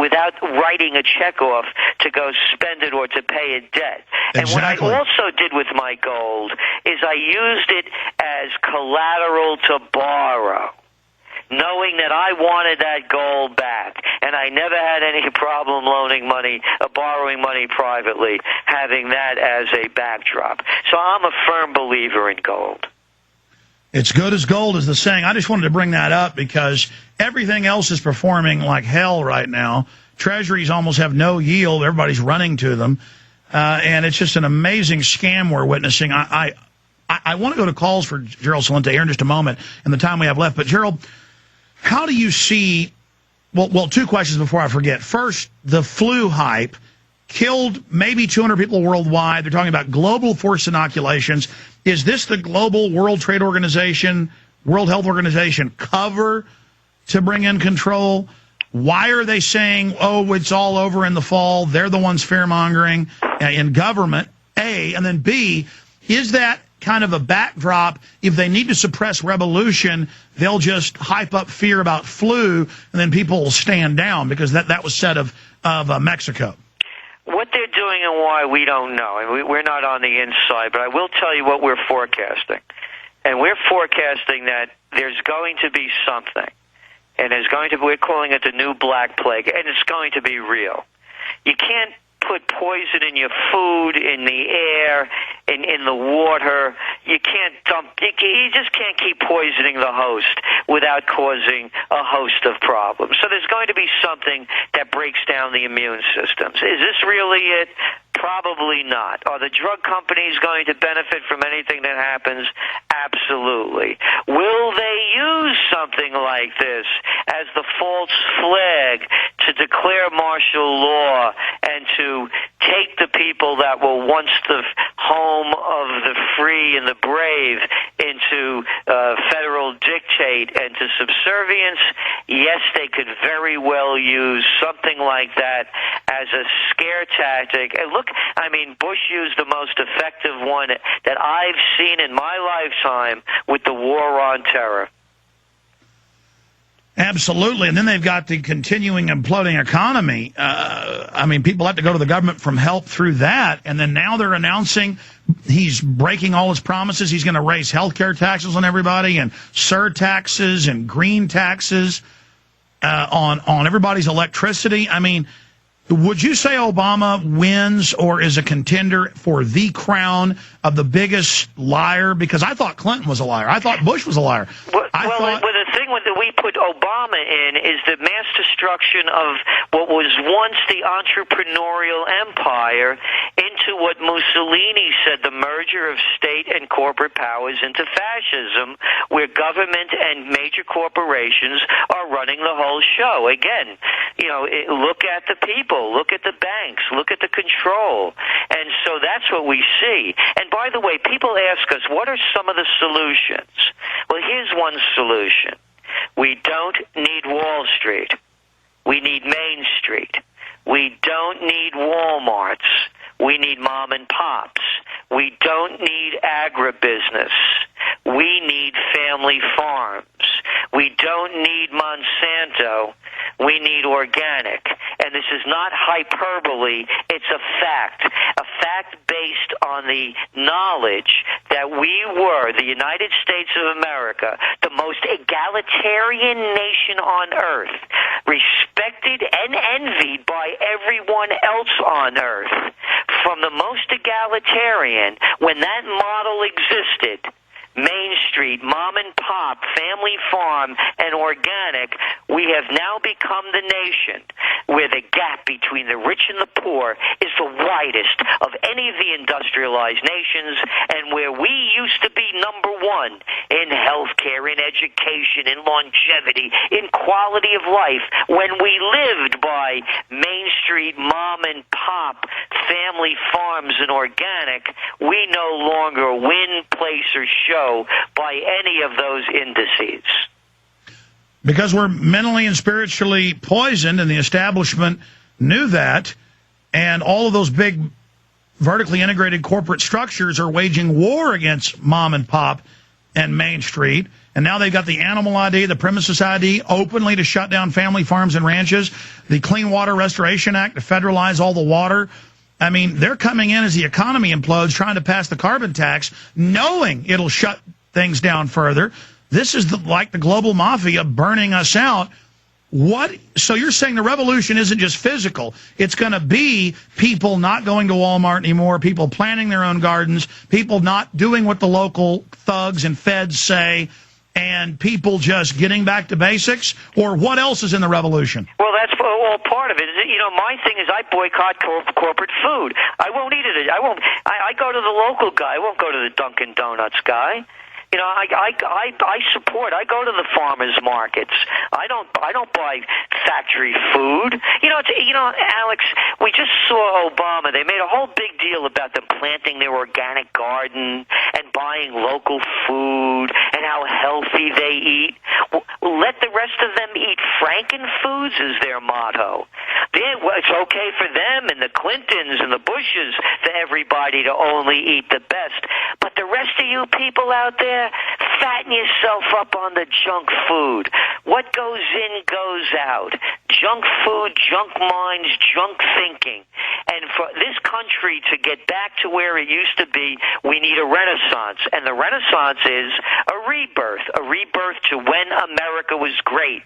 without writing a check off to go spend it or to pay a debt. And Exactly. what I also did with my gold is I used it as collateral to borrow, knowing that I wanted that gold back, and I never had any problem borrowing money privately, having that as a backdrop. So I'm a firm believer in gold. It's good as gold is the saying. I just wanted to bring that up because everything else is performing like hell right now. Treasuries almost have no yield. Everybody's running to them. And it's just an amazing scam we're witnessing. I want to go to calls for Gerald Celente here in just a moment in the time we have left. But, Gerald, how do you see, well, two questions before I forget. First, the flu hype killed maybe 200 people worldwide. They're talking about global forced inoculations. Is this the global World Trade Organization, World Health Organization cover to bring in control? Why are they saying, oh, it's all over in the fall? They're the ones fear-mongering in government, A. And then B, is that kind of a backdrop? If they need to suppress revolution, they'll just hype up fear about flu, and then people will stand down, because that was said of Mexico. What they're doing and why, we don't know. And we're not on the inside, but I will tell you what we're forecasting. And we're forecasting that there's going to be something. And we're calling it the new black plague, and it's going to be real. You can't put poison in your food, in the air, in the water. You just can't keep poisoning the host without causing a host of problems. So there's going to be something that breaks down the immune systems. Is this really it? Probably not. Are the drug companies going to benefit from anything that happens? Absolutely. Will they use something like this as the false flag to declare martial law and to take the people that were once the home of the free and the brave into federal dictate and to subservience? Yes, they could very well use something like that as a scare tactic. And look, Bush used the most effective one that I've seen in my lifetime with the war on terror. Absolutely. And then they've got the continuing imploding economy. People have to go to the government for help through that. And then now they're announcing he's breaking all his promises. He's going to raise health care taxes on everybody and surtaxes and green taxes on everybody's electricity. Would you say Obama wins or is a contender for the crown of the biggest liar? Because I thought Clinton was a liar. I thought Bush was a liar. The thing that we put Obama in is the mass destruction of what was once the entrepreneurial empire into what Mussolini said, the merger of state and corporate powers into fascism, where government and major corporations are running the whole show. Again, look at the people, look at the banks, look at the control. And so that's what we see. And by the way, people ask us, what are some of the solutions? Well, here's one solution. We don't need Wall Street. We need Main Street. We don't need Walmarts. We need mom and pops. We don't need agribusiness. We need family farms. We don't need Monsanto. We need organic. And this is not hyperbole. It's a fact based on the knowledge that we were, the United States of America, the most egalitarian nation on earth, respected and envied by everyone else on earth. From the most egalitarian, when that model existed, Main Street, mom and pop, family farm, and organic, we have now become the nation where the gap between the rich and the poor is the widest of any of the industrialized nations, and where we used to be number one in healthcare, in education, in longevity, in quality of life, when we lived by Main Street, mom and pop, family farms, and organic, we no longer win, place, or show by any of those indices. Because we're mentally and spiritually poisoned, and the establishment knew that, and all of those big vertically integrated corporate structures are waging war against mom and pop and Main Street, and now they've got the animal ID, the premises ID, openly to shut down family farms and ranches, the Clean Water Restoration Act to federalize all the water. I mean, they're coming in as the economy implodes, trying to pass the carbon tax, knowing it'll shut things down further. This is like the global mafia burning us out. So you're saying the revolution isn't just physical. It's going to be people not going to Walmart anymore, people planting their own gardens, people not doing what the local thugs and feds say, and people just getting back to basics? Or what else is in the revolution? Well, that's all part of it. You know, my thing is I boycott corporate food. I won't eat it. I go to the local guy. I won't go to the Dunkin' Donuts guy. You know, I support. I go to the farmers markets. I don't buy factory food. You know, Alex, we just saw Obama. They made a whole big deal about them planting their organic garden and buying local food and how healthy they eat. Well, let the rest of them eat Frankenfoods is their motto. It's okay for them and the Clintons and the Bushes for everybody to only eat the best. But the rest of you people out there, fatten yourself up on the junk food. What goes in goes out. Junk food, junk minds, junk thinking. And for this country to get back to where it used to be, we need a renaissance. And the renaissance is a rebirth to when America was great.